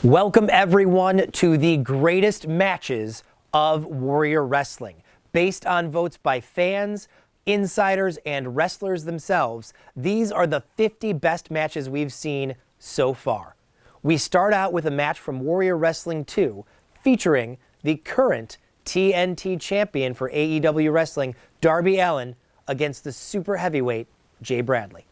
Welcome everyone to the greatest matches of Warrior Wrestling. Based on votes by fans, insiders, and wrestlers themselves, these are the 50 best matches we've seen so far. We start out with a match from Warrior Wrestling 2 featuring the current TNT champion for AEW Wrestling, Darby Allin, against the super heavyweight Jay Bradley.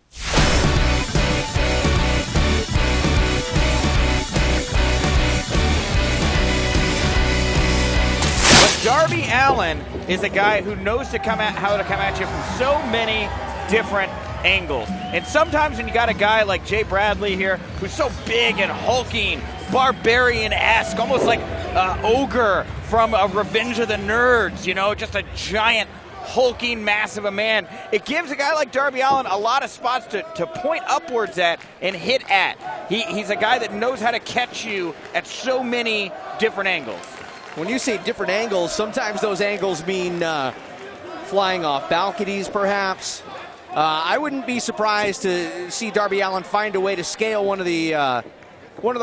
Darby Allin is a guy who knows how to come at you from so many different angles. And sometimes when you got a guy like Jay Bradley here, who's so big and hulking, barbarian-esque, almost like ogre from Revenge of the Nerds, you know, just a giant, hulking, massive a man. It gives a guy like Darby Allin a lot of spots to point upwards at and hit at. He's a guy that knows how to catch you at so many different angles. When you say different angles, sometimes those angles mean flying off balconies, perhaps. I wouldn't be surprised to see Darby Allin find a way to scale one of the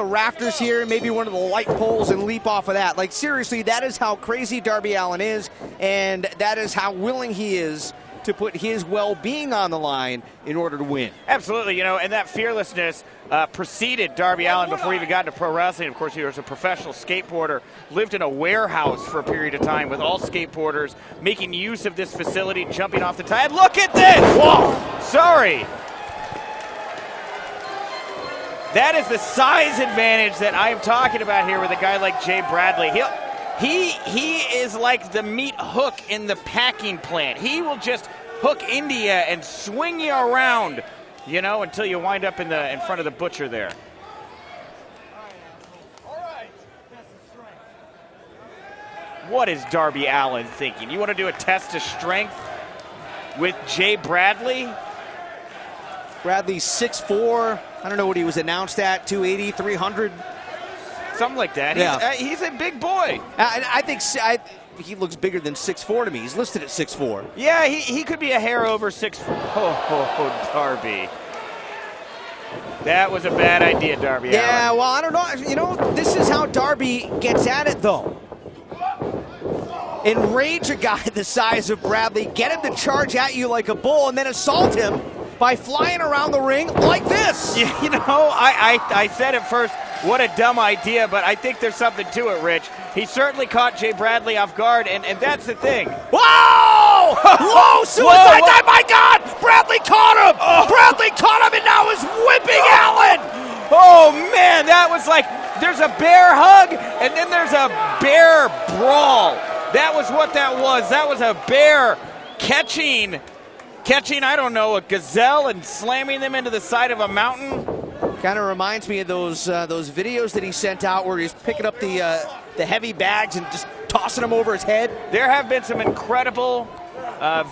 rafters here, maybe one of the light poles, and leap off of that. Like, seriously, that is how crazy Darby Allin is, and that is how willing he is to put his well-being on the line in order to win. Absolutely, you know, and that fearlessness preceded Darby Allin before he even got into pro wrestling. Of course, he was a professional skateboarder, lived in a warehouse for a period of time with all skateboarders, making use of this facility, jumping off the tire. Look at this! Whoa! Sorry. That is the size advantage that I am talking about here with a guy like Jay Bradley. He is like the meat hook in the packing plant. He will just hook India and swing you around, you know, until you wind up in front of the butcher there. What is Darby Allin thinking? You want to do a test of strength with Jay Bradley? Bradley's 6'4". I don't know what he was announced at, 280, 300. Something like that. Yeah. He's a big boy. I think he looks bigger than 6'4" to me. He's listed at 6'4". Yeah, he could be a hair over 6'4". Oh, Darby. That was a bad idea, Darby Allin. Yeah, well, I don't know. You know, this is how Darby gets at it, though. Enrage a guy the size of Bradley, get him to charge at you like a bull, and then assault him by flying around the ring like this. Yeah, you know, I said at first, what a dumb idea, but I think there's something to it, Rich. He certainly caught Jay Bradley off guard, and that's the thing. Whoa! Whoa! Suicide dive! My God! Bradley caught him! Oh. Bradley caught him, and now is whipping Allin! Oh, man, that was like, there's a bear hug, and then there's a bear brawl. That was what that was. That was a bear catching, I don't know, a gazelle and slamming them into the side of a mountain. Kind of reminds me of those videos that he sent out where he's picking up the heavy bags and just tossing them over his head. There have been some incredible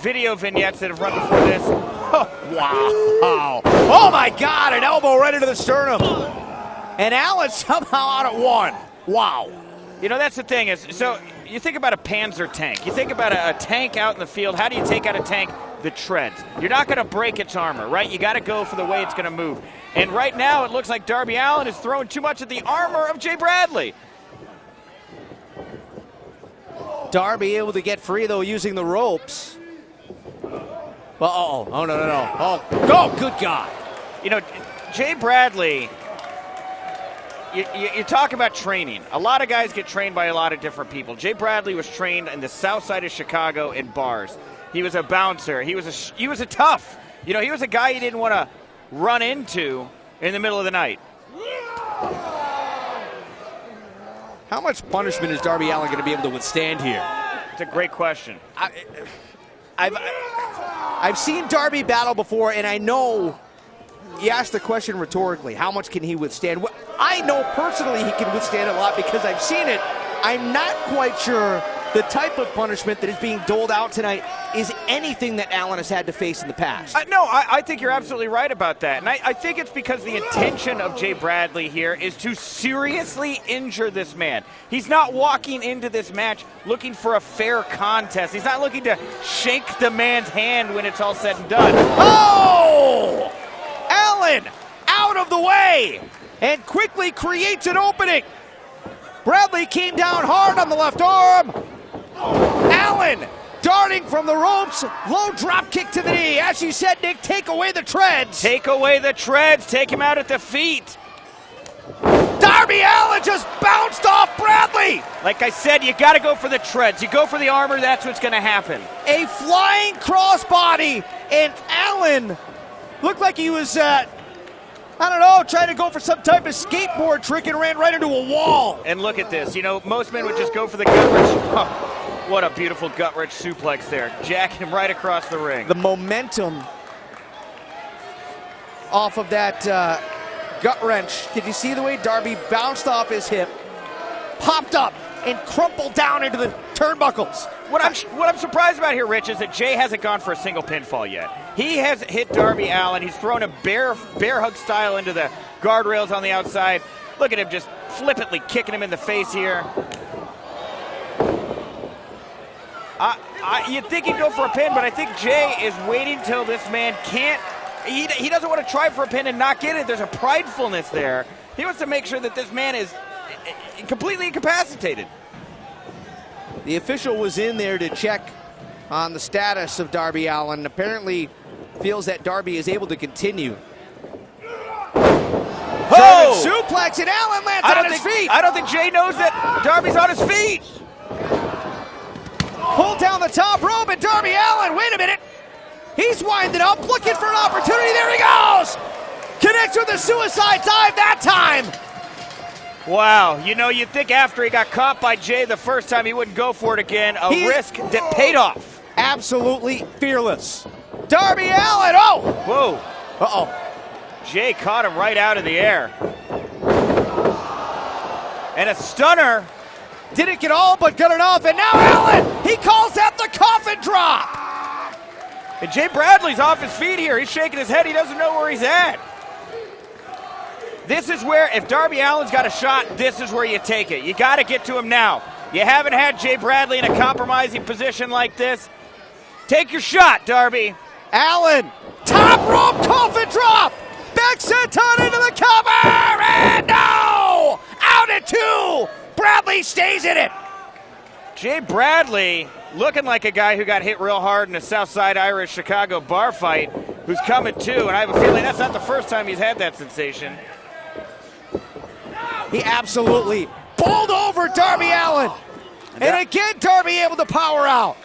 video vignettes that have run before this. Oh, wow. Oh, my God, an elbow right into the sternum. And Allin somehow out at one. Wow. You know, that's the thing is, so you think about a Panzer tank. You think about a tank out in the field. How do you take out a tank? The treads. You're not going to break its armor, right? You got to go for the way it's going to move. And right now, it looks like Darby Allin is throwing too much at the armor of Jay Bradley. Darby able to get free, though, using the ropes. Oh, no. Oh, good God. You know, Jay Bradley, you talk about training. A lot of guys get trained by a lot of different people. Jay Bradley was trained in the south side of Chicago in bars. He was a bouncer. He was a tough. You know, he was a guy you didn't want to run into in the middle of the night. How much punishment is Darby Allin going to be able to withstand here? It's a great question. I've seen Darby battle before, and I know you asked the question rhetorically, how much can he withstand? Well, I know personally he can withstand a lot because I've seen it. I'm not quite sure the type of punishment that is being doled out tonight is anything that Allin has had to face in the past. No, I think you're absolutely right about that. And I think it's because the intention of Jay Bradley here is to seriously injure this man. He's not walking into this match looking for a fair contest. He's not looking to shake the man's hand when it's all said and done. Oh! Allin out out of the way and quickly creates an opening. Bradley came down hard on the left arm. Allin darting from the ropes, low drop kick to the knee. As you said, Nick, take away the treads. Take away the treads, take him out at the feet. Darby Allin just bounced off Bradley. Like I said, you got to go for the treads. You go for the armor, that's what's going to happen. A flying crossbody, and Allin looked like he was, I don't know, trying to go for some type of skateboard trick and ran right into a wall. And look at this. You know, most men would just go for the gut-wrench. Oh, what a beautiful gut-wrench suplex there. Jacking him right across the ring. The momentum off of that gut wrench. Did you see the way Darby bounced off his hip, popped up, and crumpled down into the turnbuckles? What I'm surprised about here, Rich, is that Jay hasn't gone for a single pinfall yet. He has hit Darby Allin. He's thrown him bear hug style into the guardrails on the outside. Look at him just flippantly kicking him in the face here. You'd think he'd go for a pin, but I think Jay is waiting till this man can't. He doesn't want to try for a pin and not get it. There's a pridefulness there. He wants to make sure that this man is completely incapacitated. The official was in there to check on the status of Darby Allin. Apparently feels that Darby is able to continue. Oh! German suplex, and Allin lands on his feet. I don't think Jay knows that Darby's on his feet. Pulled down the top rope, and Darby Allin, wait a minute. He's winding up, looking for an opportunity. There he goes! Connects with a suicide dive that time. Wow, you know, you'd think after he got caught by Jay the first time he wouldn't go for it again. A risk that paid off. Absolutely fearless. Darby Allin, oh! Whoa. Uh-oh. Jay caught him right out of the air. And a stunner. Didn't get all, but good enough. And now Allin, he calls that the coffin drop. And Jay Bradley's off his feet here. He's shaking his head. He doesn't know where he's at. This is where, if Darby Allin's got a shot, this is where you take it. You got to get to him now. You haven't had Jay Bradley in a compromising position like this. Take your shot, Darby. Allin, top rope coffin drop. Back senton into the cover. And no! Out at two. Bradley stays in it. Jay Bradley looking like a guy who got hit real hard in a Southside Irish Chicago bar fight, who's coming too, and I have a feeling that's not the first time he's had that sensation. He absolutely bowled over Darby Allin. And again, Darby able to power out.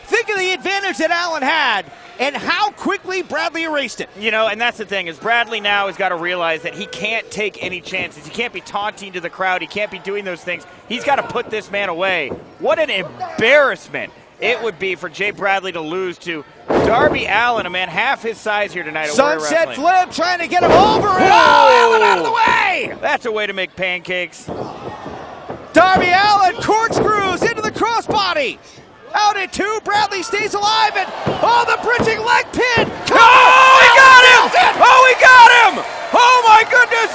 Think of the advantage that Allin had and how quickly Bradley erased it. You know, and that's the thing, is Bradley now has got to realize that he can't take any chances. He can't be taunting to the crowd. He can't be doing those things. He's got to put this man away. What an embarrassment it would be for Jay Bradley to lose to Darby Allin, a man half his size here tonight at Warrior Sunset Wrestling. flip, trying to get him over, and oh, Allin out of the way! That's a way to make pancakes. Darby Allin corkscrews into the crossbody. Out at two, Bradley stays alive, and oh, the bridging leg pin! Oh, he got him! Oh, he got him! Oh, my goodness!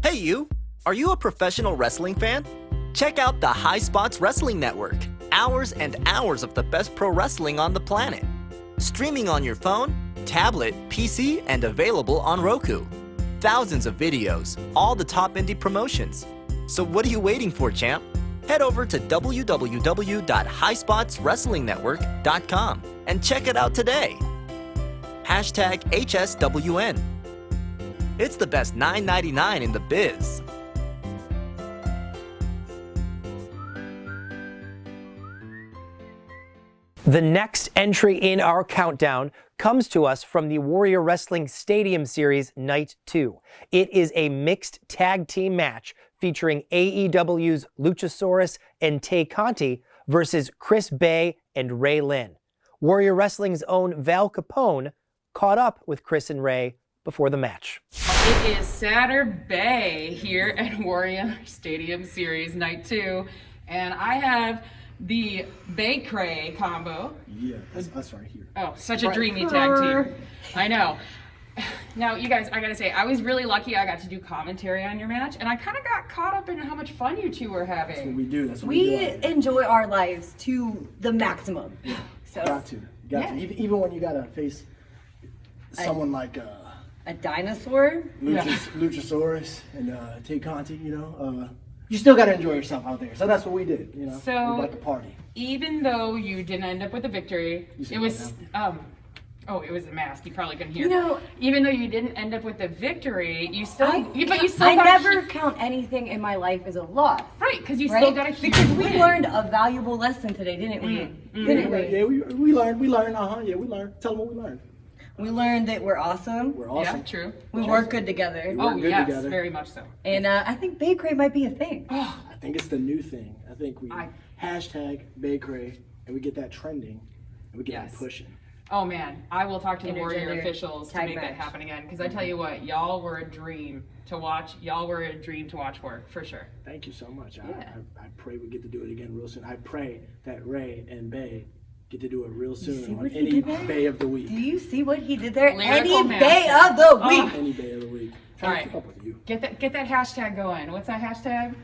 Hey you! Are you a professional wrestling fan? Check out the High Spots Wrestling Network. Hours and hours of the best pro wrestling on the planet. Streaming on your phone, tablet, PC, and available on Roku. Thousands of videos, all the top indie promotions. So what are you waiting for, champ? Head over to www.highspotswrestlingnetwork.com and check it out today. Hashtag HSWN. It's the best $9.99 in the biz. The next entry in our countdown comes to us from the Warrior Wrestling Stadium Series Night 2. It is a mixed tag team match featuring AEW's Luchasaurus and Tay Conti versus Chris Bay and Ray Lynn. Warrior Wrestling's own Val Capone caught up with Chris and Ray before the match. It is Saturday here at Warrior Stadium Series Night 2, and I have the Bay-Cray combo. Yeah, that's us right here. Oh, such a dreamy tag team. I know. Now, you guys, I gotta say, I was really lucky I got to do commentary on your match, and I kind of got caught up in how much fun you two were having. That's what we do. That's what we do. We enjoy our lives to the maximum. Yeah. So Got to. Even when you gotta face someone like a dinosaur, Luchasaurus and Tay Conti, you still gotta enjoy yourself out there. So that's what we did. So we like to party. even though you didn't end up with a victory, it was it was a mask. You probably couldn't hear. Even though you didn't end up with a victory, you still. I never count anything in my life as a loss. Right, because you still got a huge because we win. learned a valuable lesson today, didn't we? Didn't we? Yeah, we learned. We learned. Yeah, we learned. Tell them what we learned. We learned that we're awesome. We're awesome. Yeah, true. We work good together. Oh, good yes, together. very much so. And I think Bay-Cray might be a thing. I think it's the new thing. I think we hashtag Bay-Cray and we get that trending and we get that pushing. Oh man, I will talk to the Warrior Intergender officials to tag make that match. happen again. Because I tell you what, y'all were a dream to watch. Y'all were a dream to watch for sure. Thank you so much. Yeah. I pray we get to do it again real soon. I pray that Ray and Bay get to do it real soon on any Bay of the week. Do you see what he did there? Lyrical Any master. Bay of the week. Any Bay of the week. All right. Keep up with you. Get that hashtag going. What's that hashtag?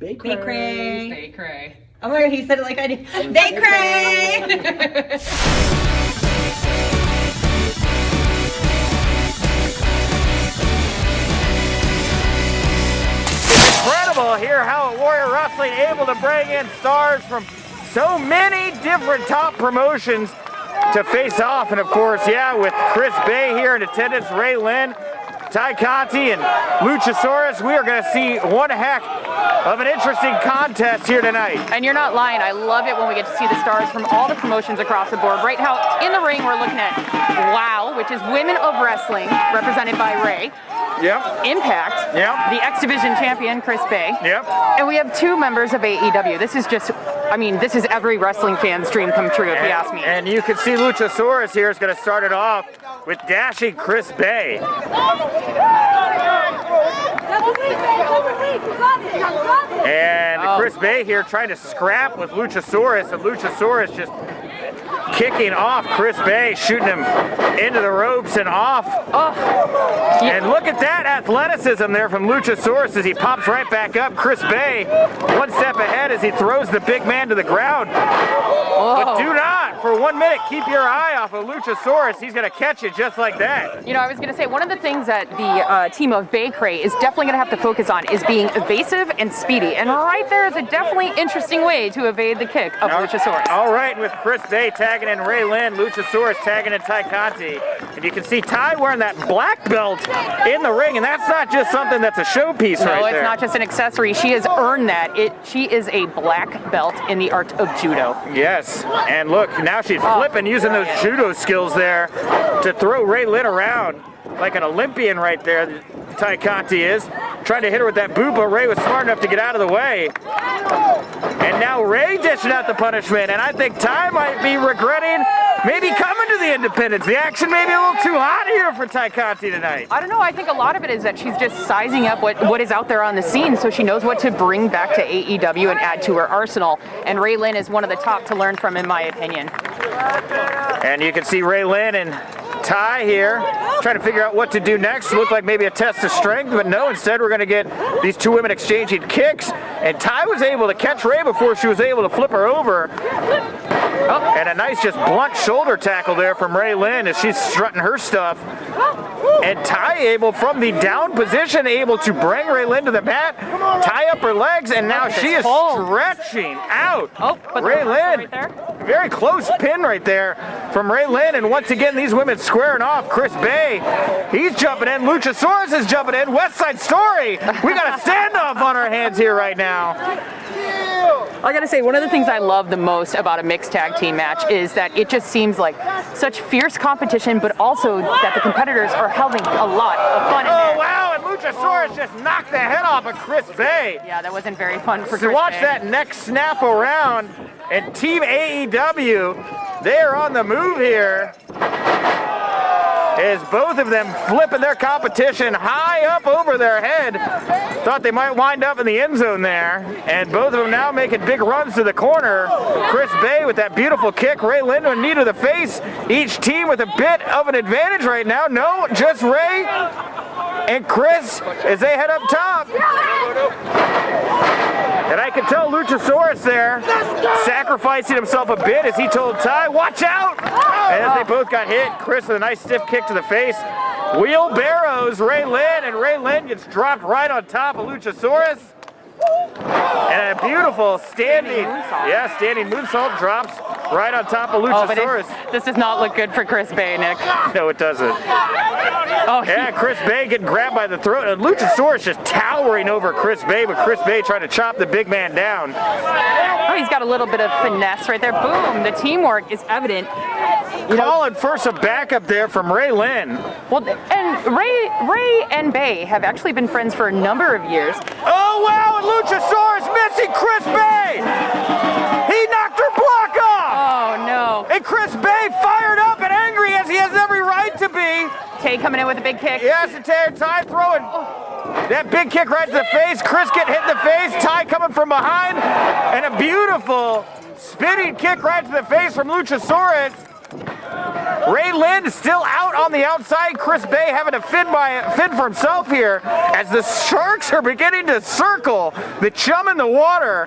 Bay-Cray. Bay-Cray. Bay-Cray. Oh my God, he said it like I did. Bay-Cray. Incredible here how Warrior Wrestling able to bring in stars from so many different top promotions to face off. And of course, with Chris Bay here in attendance, Ray Lynn, Tay Conti, and Luchasaurus, we are going to see one heck of an interesting contest here tonight. And you're not lying. I love it when we get to see the stars from all the promotions across the board. Right now, in the ring, we're looking at WOW, which is Women of Wrestling, represented by Ray. Yep. Impact. Yep. The X Division champion, Chris Bay. Yep. And we have two members of AEW. This is just, this is every wrestling fan's dream come true, if you ask me. And you can see Luchasaurus here is going to start it off with dashing Chris Bay. And Chris Bay here trying to scrap with Luchasaurus, and Luchasaurus just kicking off Chris Bay, shooting him into the ropes and off. And look at that athleticism there from Luchasaurus as he pops right back up. Chris Bay one step ahead as he throws the big man to the ground. But do not, for 1 minute, keep your eye off of Luchasaurus. He's going to catch it just like that. I was going to say, one of the things that the team of Bay-Cray is definitely going to have to focus on is being evasive and speedy. And right there is a definitely interesting way to evade the kick of Luchasaurus. All right, with Chris Bay tagging in Ray Lynn, Luchasaurus tagging in Tay Conti. And you can see Ty wearing that black belt in the ring, and that's not just something that's a showpiece right there. No, it's not just an accessory. She has earned that. She is a black belt in the art of judo. Yes, and look, now she's flipping, using those judo skills there to throw Ray Lynn around like an Olympian right there. Tay Conti is trying to hit her with that boot, but Ray was smart enough to get out of the way. And now Ray dishing out the punishment, and I think Ty might be regretting maybe coming to the Independence. The action may be a little too hot here for Tay Conti tonight. I don't know. I think a lot of it is that she's just sizing up what is out there on the scene, so she knows what to bring back to AEW and add to her arsenal. And Ray Lynn is one of the top to learn from, in my opinion. And you can see Ray Lynn and Ty here trying to figure out what to do next. Looked like maybe a test of strength, but no, instead we're going to get these two women exchanging kicks. And Ty was able to catch Ray before she was able to flip her over. And a nice just blunt shoulder tackle there from Ray Lynn as she's strutting her stuff. And Ty able, from the down position, able to bring Ray Lynn to the mat, tie up her legs, and now she is stretching out. Ray Lynn, very close pin right there from Ray Lynn, and once again these women squaring off. Chris Bay, he's jumping in, Luchasaurus is jumping in, West Side Story. We got a standoff on our hands here right now. I gotta say, one of the things I love the most about a mixed tag team match is that it just seems like such fierce competition, but also that the competitors are having a lot of fun in Oh, there. wow, and Luchasaurus just knocked the head off of Chris Bay. Yeah, that wasn't very fun for So Chris watch Bay. that neck snap around, and Team AEW, they are on the move here. As both of them flipping their competition high up over their head. Thought they might wind up in the end zone there. And both of them now making big runs to the corner. Chris Bay with that beautiful kick. Ray Lynn with a knee to the face. Each team with a bit of an advantage right now. No, just Ray and Chris as they head up top. And I can tell Luchasaurus there sacrificing himself a bit as he told Ty, watch out! And as they both got hit, Chris with a nice stiff kick to the face. Wheelbarrows Ray Lynn, and Ray Lynn gets dropped right on top of Luchasaurus. And a beautiful standing moonsault drops right on top of Luchasaurus. Oh, this does not look good for Chris Bay, Nick. No, it doesn't. Oh, Yeah, Chris Bay getting grabbed by the throat, and Luchasaurus just towering over Chris Bay, but Chris Bay trying to chop the big man down. Oh, he's got a little bit of finesse right there. Boom, the teamwork is evident. Calling for some backup there from Ray Lynn. Well, and Ray and Bay have actually been friends for a number of years. Oh, wow, and Luchasaurus missing Chris Bay. He knocked her block off. Oh, no. And Chris Bay fired up and angry as he has every right to be. Tay coming in with a big kick. Yes, and Ty throwing that big kick right to the face. Chris getting hit in the face. Ty coming from behind. And a beautiful spinning kick right to the face from Luchasaurus. Ray Lynn still out on the outside. Chris Bay having to fend for himself here as the Sharks are beginning to circle the chum in the water.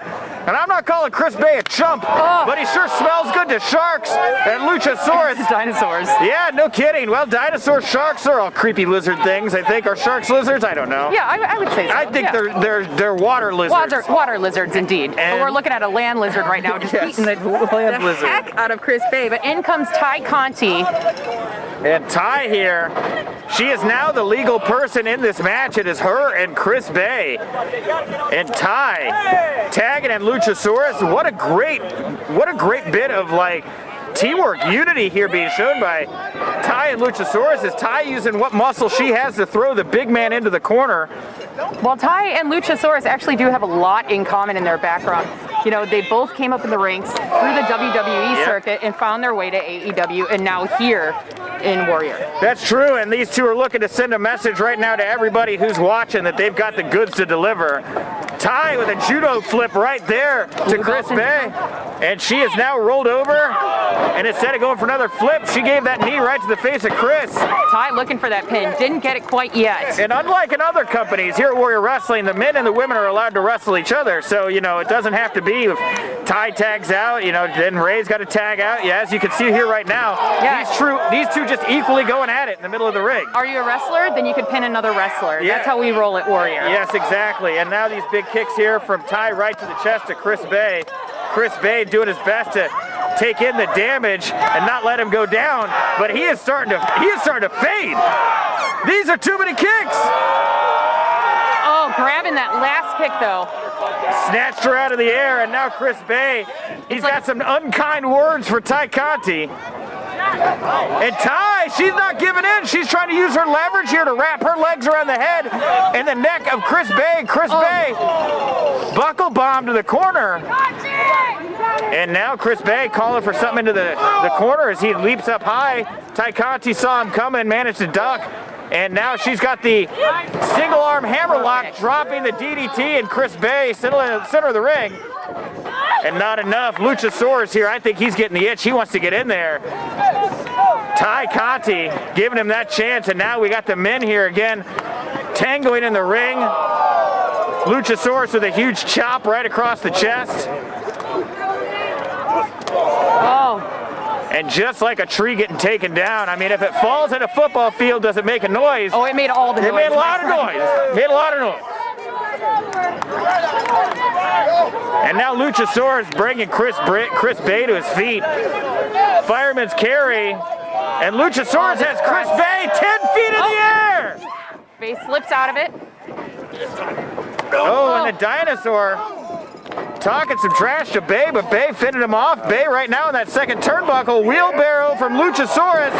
And I'm not calling Chris Bay a chump, but he sure smells good to Sharks and Luchasaurus. Dinosaurs. Yeah, no kidding. Well, dinosaur sharks are all creepy lizard things. I think. Are sharks lizards? I don't know. Yeah, I would say so. I think yeah. they're water lizards. Water lizards, indeed. But And- we're looking at a land lizard right now, just Yes, eating the land lizard. heck out of Chris Bay. But in comes Tay Conti. And Ty here, she is now the legal person in this match. It is her and Chris Bay. And Ty tagging and Luchasaurus. What a great bit of like teamwork, unity here being shown by Ty and Luchasaurus. Is Ty using what muscle she has to throw the big man into the corner? Well, Ty and Luchasaurus actually do have a lot in common in their background. You know, they both came up in the ranks through the WWE circuit and found their way to AEW, and now here in Warrior. That's true, and these two are looking to send a message right now to everybody who's watching that they've got the goods to deliver. Ty with a judo flip right there to Chris Bay, and she is now rolled over, and instead of going for another flip, she gave that knee right to the face of Chris. Ty looking for that pin, didn't get it quite yet. And unlike in other companies, here at Warrior Wrestling, the men and the women are allowed to wrestle each other, so, you know, it doesn't have to be if Ty tags out, you know, then Ray's got to tag out. Yeah, as you can see here right now, these two just equally going at it in the middle of the ring. Are you a wrestler? Then you can pin another wrestler. Yeah. That's how we roll at Warrior. Yes, exactly. And now these big kicks here from Ty right to the chest to Chris Bay. Chris Bay doing his best to take in the damage and not let him go down, but he is starting to fade. These are too many kicks. Oh, grabbing that last kick though. Snatched her out of the air, and now Chris Bay, he's got some unkind words for Tay Conti. And Ty, she's not giving in. She's trying to use her leverage here to wrap her legs around the head and the neck of Chris Bay. Chris Bay, buckle bomb to the corner. And now Chris Bay calling for something into the corner as he leaps up high. Tay Conti saw him coming, managed to duck. And now she's got the single arm hammerlock, dropping the DDT, and Chris Bay center of the ring. And not enough. Luchasaurus here, I think he's getting the itch. He wants to get in there. Tay Conti giving him that chance, and now we got the men here again tangoing in the ring. Luchasaurus with a huge chop right across the chest. Oh. And just like a tree getting taken down, I mean, if it falls in a football field, does it make a noise? Oh, it made all the noise. It made a lot of noise. Made a lot of noise. And now Luchasaurus bringing Chris Bay to his feet. Fireman's carry. And Luchasaurus has Chris Bay 10 feet in the air. Bay slips out of it. Oh, and the dinosaur talking some trash to Bay, but Bay fended him off. Bay right now in that second turnbuckle. Wheelbarrow from Luchasaurus.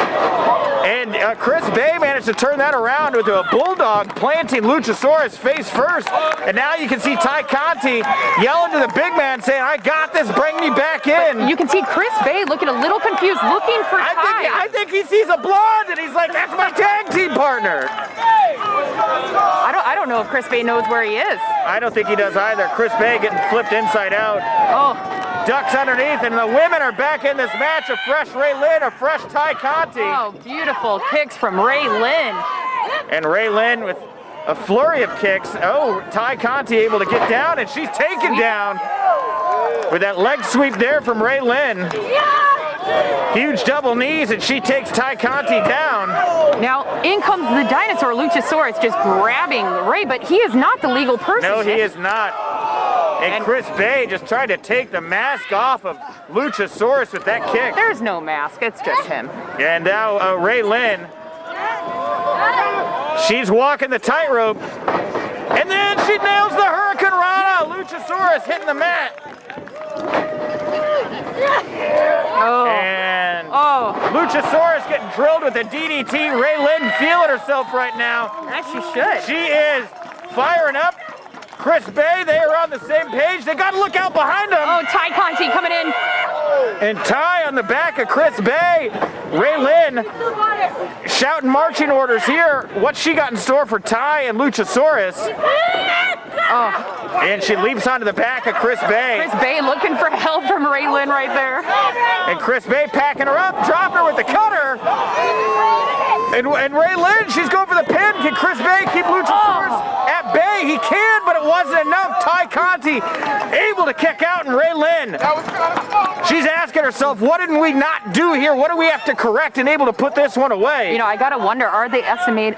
And Chris Bay managed to turn that around with a bulldog planting Luchasaurus face first. And now you can see Tay Conti yelling to the big man saying, I got this, bring me back in. You can see Chris Bay looking a little confused, looking for Tay. I think he sees a blonde and he's like, that's my tag team partner. I don't know if Chris Bay knows where he is. I don't think he does either. Chris Bay getting flipped inside out. Oh. Ducks underneath, and the women are back in this match. A fresh Ray Lynn, a fresh Tay Conti. Oh, beautiful kicks from Ray Lynn. And Ray Lynn with a flurry of kicks. Oh, Tay Conti able to get down, and she's taken down with that leg sweep there from Ray Lynn. Huge double knees, and she takes Tay Conti down. Now, in comes the dinosaur, Luchasaurus, just grabbing Ray, but he is not the legal person. No, he is not. And Chris Bay just tried to take the mask off of Luchasaurus with that kick. There's no mask, it's just him. And now Ray Lynn, she's walking the tightrope. And then she nails the Hurricane Rana. Luchasaurus hitting the mat. And Luchasaurus getting drilled with a DDT. Ray Lynn feeling herself right now. As she should. She is firing up. Chris Bay, they are on the same page. They got to look out behind them. Oh, Tay Conti coming in. And Ty on the back of Chris Bay. Ray Lynn shouting marching orders here. What's she got in store for Ty and Luchasaurus? Oh. And she leaps onto the back of Chris Bay. Chris Bay looking for help from Ray Lynn right there. And Chris Bay packing her up, dropping her with the cutter. And Ray Lynn, she's going for the pin. Can Chris Bay keep Luchasaurus at bay? He can, but it wasn't enough. Tay Conti able to kick out, and Ray Lynn, she's asking herself, what did we not do here? What do we have to correct, and able to put this one away? You know, I gotta wonder, are they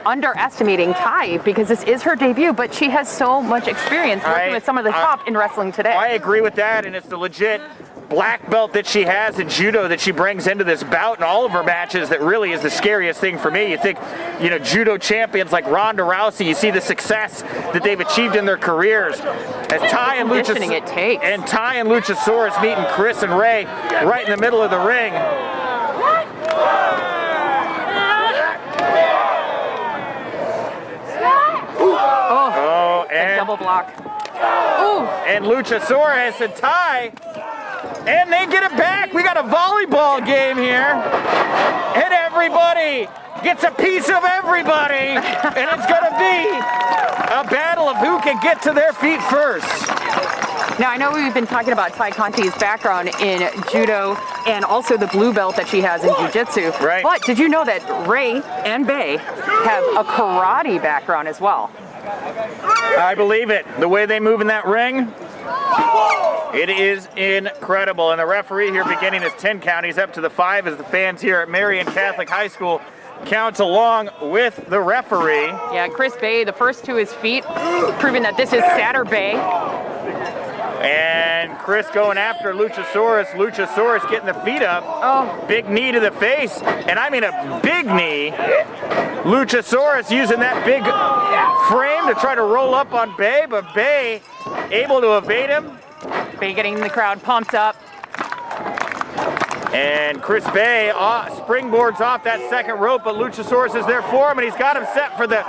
underestimating Tay? Because this is her debut, but she has so much experience working with some of the top in wrestling today. I agree with that, and it's the legit black belt that she has in judo that she brings into this bout in all of her matches that really is the scariest thing for me. You think, you know, judo champions like Ronda Rousey, you see the success that they've achieved in their careers. As Ty and Luchasaurus meeting Chris and Ray right in the middle of the ring. And double block. Ooh. And Luchasaurus and Ty, and they get it back. We got a volleyball game here, and everybody gets a piece of everybody, and it's gonna be a battle of who can get to their feet first. Now, I know we've been talking about Tay Conti's background in judo and also the blue belt that she has in jiu-jitsu. Right. But did you know that Ray and Bay have a karate background as well? I believe it. The way they move in that ring, it is incredible. And the referee here beginning his 10 count. He's up to the 5 as the fans here at Marian Catholic High School counts along with the referee. Yeah, Chris Bay, the first to his feet, proving that this is Saturday Bay. And Chris going after Luchasaurus. Luchasaurus getting the feet up. Oh. Big knee to the face. And I mean a big knee. Luchasaurus using that big frame to try to roll up on Bay, but Bay able to evade him. Bay getting the crowd pumped up. And Chris Bay springboards off that second rope, but Luchasaurus is there for him, and he's got him set for the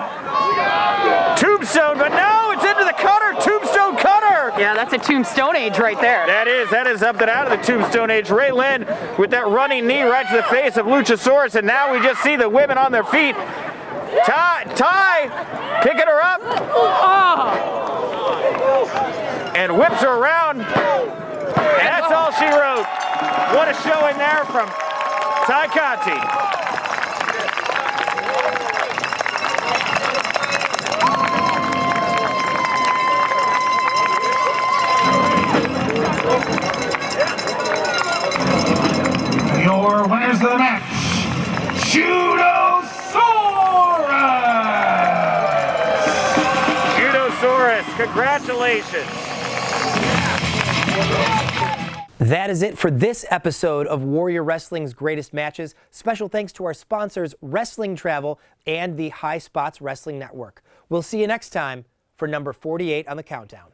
tombstone, but no, it's into the cutter, tombstone cutter. Yeah, that's a tombstone age right there. That is up and out of the tombstone age. Ray Lynn with that running knee right to the face of Luchasaurus, and now we just see the women on their feet. Ty picking her up. And whips her around. And that's all she wrote. What a showing there from Tay Conti. Your winners of the match, Judosaurus, congratulations. That is it for this episode of Warrior Wrestling's Greatest Matches. Special thanks to our sponsors, Wrestling Travel and the High Spots Wrestling Network. We'll see you next time for number 48 on the countdown.